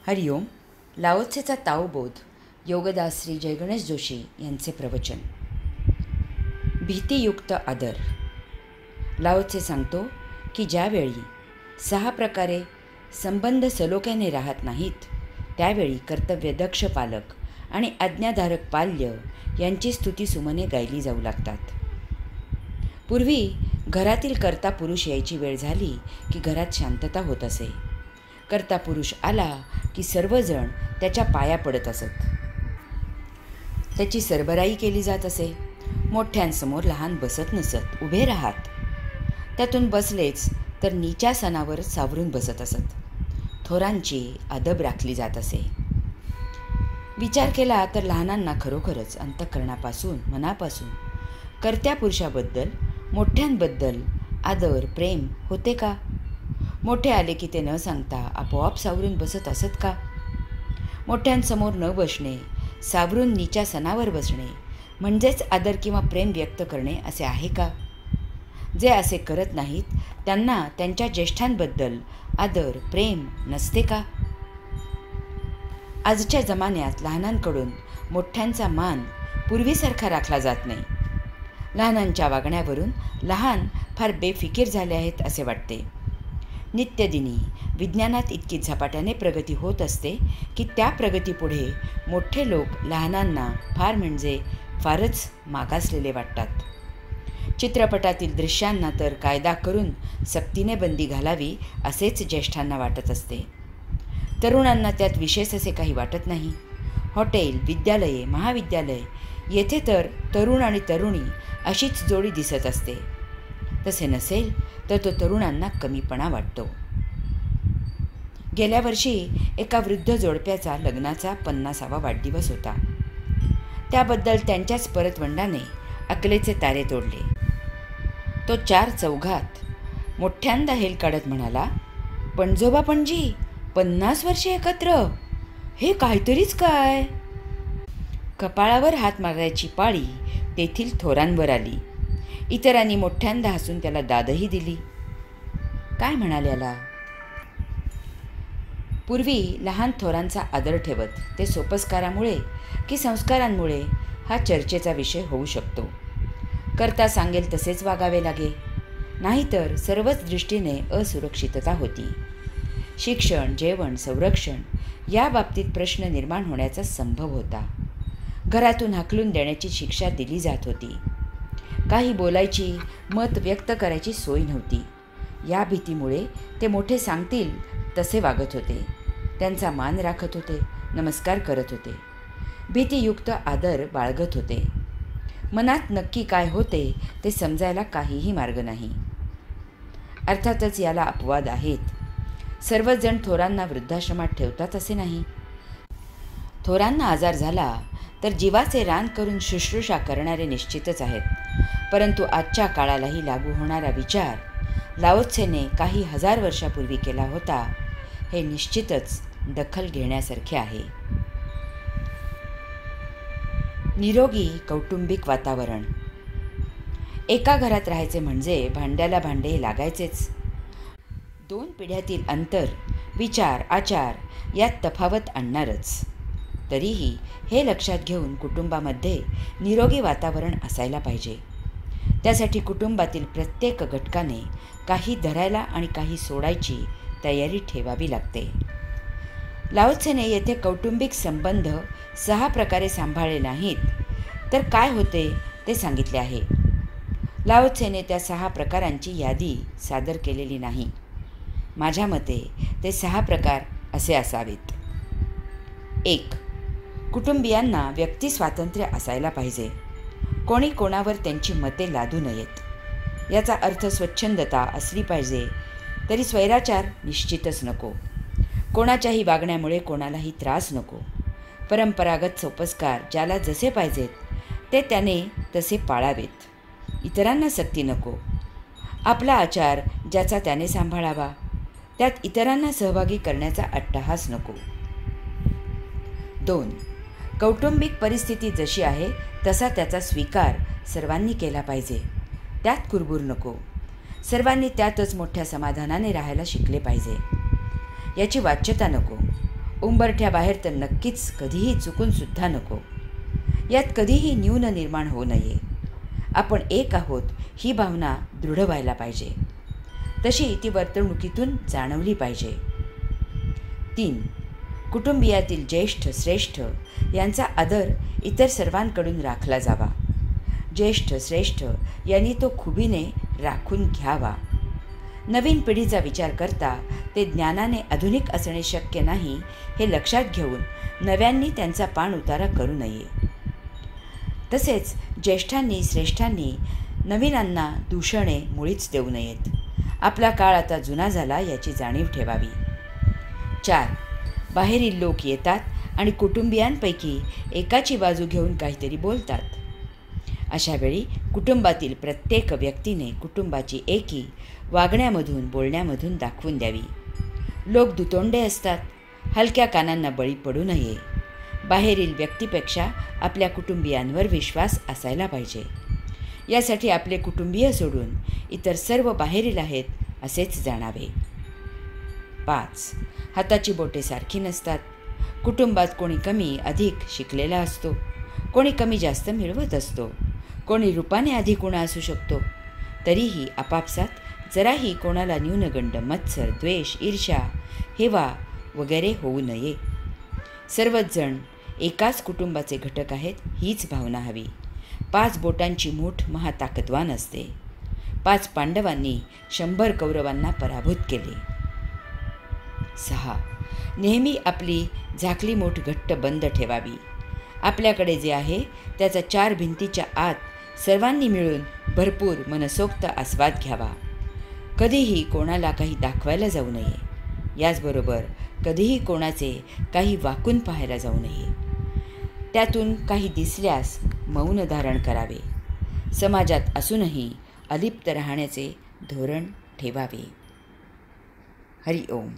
हरिओम. लाओत्सेचा ताओबोध योगदास श्री जयगणेश जोशी यांचे प्रवचन. भीतीयुक्त आदर. लाओत्से सांगतो की ज्यावेळी 6 प्रकारे संबंध सलोख्याने राहत नाहीत त्यावेळी कर्तव्यदक्ष पालक आणि आज्ञाधारक पाल्य यांची स्तुतीसुमने गायली जाऊ लागतात. पूर्वी घरातील कर्ता पुरुष यायची वेळ झाली की घरात शांतता होत असे. कर्ता पुरुष आला की सर्वजण त्याच्या पाया पडत असत. त्याची सरबराई केली जात असे. मोठ्यांसमोर लहान बसत नसत, उभे राहत. त्यातून बसलेच तर नीच्या सणावर सावरून बसत असत. थोरांची अदब राखली जात असे. विचार केला तर लहानांना खरोखरच अंतःकरणापासून, मनापासून कर्त्या पुरुषाबद्दल, मोठ्यांबद्दल आदर, प्रेम होते का? मोठे आले की ते न सांगता आपोआप सावरून बसत असत का? मोठ्यांसमोर न बसणे, सावरून नीच्या सणावर बसणे म्हणजेच आदर किंवा प्रेम व्यक्त करणे असे आहे का? जे असे करत नाहीत त्यांना त्यांच्या ज्येष्ठांबद्दल आदर, प्रेम नसते का? आजच्या जमान्यात लहानांकडून मोठ्यांचा मान पूर्वीसारखा राखला जात नाही. लहानांच्या वागण्यावरून लहान फार बेफिकीर झाले आहेत असे वाटते. नित्यदिनी विज्ञानात इतकी झपाट्याने प्रगती होत असते की त्या प्रगतीपुढे मोठे लोक लहानांना फार म्हणजे फारच मागासलेले वाटतात. चित्रपटातील दृश्यांना तर कायदा करून सक्तीने बंदी घालावी असेच ज्येष्ठांना वाटत असते. तरुणांना त्यात विशेष असे काही वाटत नाही. हॉटेल, विद्यालये, महाविद्यालय येथे तर तरुण आणि तरुणी अशीच जोडी दिसत असते. तसे नसेल तर तो तरुणांना कमीपणा वाटतो. गेल्या वर्षी एका वृद्ध जोडप्याचा लग्नाचा 50वा वाढदिवस होता. त्याबद्दल त्यांच्याच परतवंडाने अकलेचे तारे तोडले. तो 4 चौघात मोठ्यांदा हेल काढत म्हणाला, "पणजोबा पणजी, 50 वर्षे एकत्र, हे काहीतरीच काय?" कपाळावर हात मारायची पाळी तेथील थोरांवर आली. इतरांनी मोठ्यांदा हसून त्याला दादही दिली. काय म्हणाल्याला? पूर्वी लहान थोरांचा आदर ठेवत ते सोपस्कारामुळे की संस्कारांमुळे हा चर्चेचा विषय होऊ शकतो. कर्ता सांगेल तसेच वागावे लागे, नाहीतर सर्वच दृष्टीने असुरक्षितता होती. शिक्षण, जेवण, संरक्षण या बाबतीत प्रश्न निर्माण होण्याचा संभव होता. घरातून हाकलून देण्याची शिक्षा दिली जात होती. काही बोलायची, मत व्यक्त करायची सोय नव्हती. या भीतीमुळे ते मोठे सांगतील तसे वागत होते. त्यांचा मान राखत होते, नमस्कार करत होते, भीतीयुक्त आदर बाळगत होते. मनात नक्की काय होते ते समजायला काहीही मार्ग नाही. अर्थातच याला अपवाद आहेत. सर्वच जण थोरांना वृद्धाश्रमात ठेवतात असे नाही. थोरांना आजार झाला तर जीवाचे रान करून शुश्रूषा करणारे निश्चितच आहेत. परंतु आजच्या काळालाही लागू होणारा विचार लाओत्सेने काही 1000 वर्षापूर्वी केला होता हे निश्चितच दखल घेण्यासारखे आहे. निरोगी कौटुंबिक वातावरण. एका घरात राहायचे म्हणजे भांड्याला भांडे लागायचेच. 2 पिढ्यातील अंतर, विचार, आचार यात तफावत आणणारच. तरीही हे लक्षात घेऊन कुटुंबामध्ये निरोगी वातावरण असायला पाहिजे. त्यासाठी कुटुंबातील प्रत्येक घटकाने काही धरायला आणि काही सोडायची तयारी ठेवावी लागते. लाओत्सेने येथे कौटुंबिक संबंध 6 प्रकारे सांभाळले नाहीत तर काय होते ते सांगितले आहे. लाओत्सेने त्या 6 प्रकारांची यादी सादर केलेली नाही. माझ्या मते ते 6 प्रकार असे असावेत. 1. कुटुंबियांना व्यक्ती स्वातंत्र्य असायला पाहिजे. कोणी कोणावर त्यांची मते लादू नयेत. याचा अर्थ स्वच्छंदता असली पाहिजे, तरी स्वैराचार निश्चितच नको. कोणाच्याही वागण्यामुळे कोणालाही त्रास नको. परंपरागत सोपस्कार ज्याला जसे पाहिजेत ते त्याने तसे पाळावेत. इतरांना सक्ती नको. आपला आचार ज्याचा त्याने सांभाळावा. त्यात इतरांना सहभागी करण्याचा अट्टहास नको. 2. कौटुंबिक परिस्थिती जशी आहे तसा त्याचा स्वीकार सर्वांनी केला पाहिजे. त्यात कुरबूर नको. सर्वांनी त्यातच मोठ्या समाधानाने राहायला शिकले पाहिजे. याची वाच्यता नको. उंबरठ्याबाहेर तर नक्कीच कधीही चुकूनसुद्धा नको. यात कधीही न्यून निर्माण होऊ नये. आपण एक आहोत ही भावना दृढ व्हायला पाहिजे. तशी ती वर्तणुकीतून जाणवली पाहिजे. 3. कुटुंबियातील ज्येष्ठ श्रेष्ठ यांचा आदर इतर सर्वांकडून राखला जावा. ज्येष्ठ श्रेष्ठ यांनी तो खुबीने राखून घ्यावा. नवीन पिढीचा विचार करता ते ज्ञानाने आधुनिक असणे शक्य नाही हे लक्षात घेऊन नव्यांनी त्यांचा पाण उतारा करू नये. तसेच ज्येष्ठांनी श्रेष्ठांनी नवीनांना दूषणे मुळीच देऊ नयेत. आपला काळ आता जुना झाला याची जाणीव ठेवावी. 4. बाहेरील लोक येतात आणि कुटुंबियांपैकी एकाची बाजू घेऊन काहीतरी बोलतात. अशावेळी कुटुंबातील प्रत्येक व्यक्तीने कुटुंबाची एकी वागण्यामधून बोलण्यामधून दाखवून द्यावी. लोक दुतोंडे असतात. हलक्या कानांना बळी पडू नये. बाहेरील व्यक्तीपेक्षा आपल्या कुटुंबियांवर विश्वास असायला पाहिजे. यासाठी आपले कुटुंबीय सोडून इतर सर्व बाहेरील आहेत असेच जाणावे. 5. हाताची बोटे सारखी नसतात. कुटुंबात कोणी कमी अधिक शिकलेला असतो. कोणी कमी जास्त मिळवत असतो. कोणी रूपाने अधिक उणा असू शकतो. तरीही आपापसात जराही कोणाला न्यूनगंड मत्सर द्वेष ईर्ष्या हेवा वगैरे होऊ नये. सर्वच जण एकाच कुटुंबाचे घटक आहेत हीच भावना हवी. 5 बोटांची मूठ महाताकदवान असते. 5 पांडवांनी 100 कौरवांना पराभूत केले. 6. नेहमी आपली झाकली मूठ घट्ट बंद ठेवावी. आपल्याकडे जे आहे त्याचा 4 भिंतीच्या आत सर्वांनी मिळून भरपूर मनसोक्त आस्वाद घ्यावा. कधीही कोणाला काही दाखवायला जाऊ नये. याचबरोबर कधीही कोणाचे काही वाकून पाहायला जाऊ नये. त्यातून काही दिसल्यास मौन धारण करावे. समाजात असूनही अलिप्त राहण्याचे धोरण ठेवावे. हरि ओम.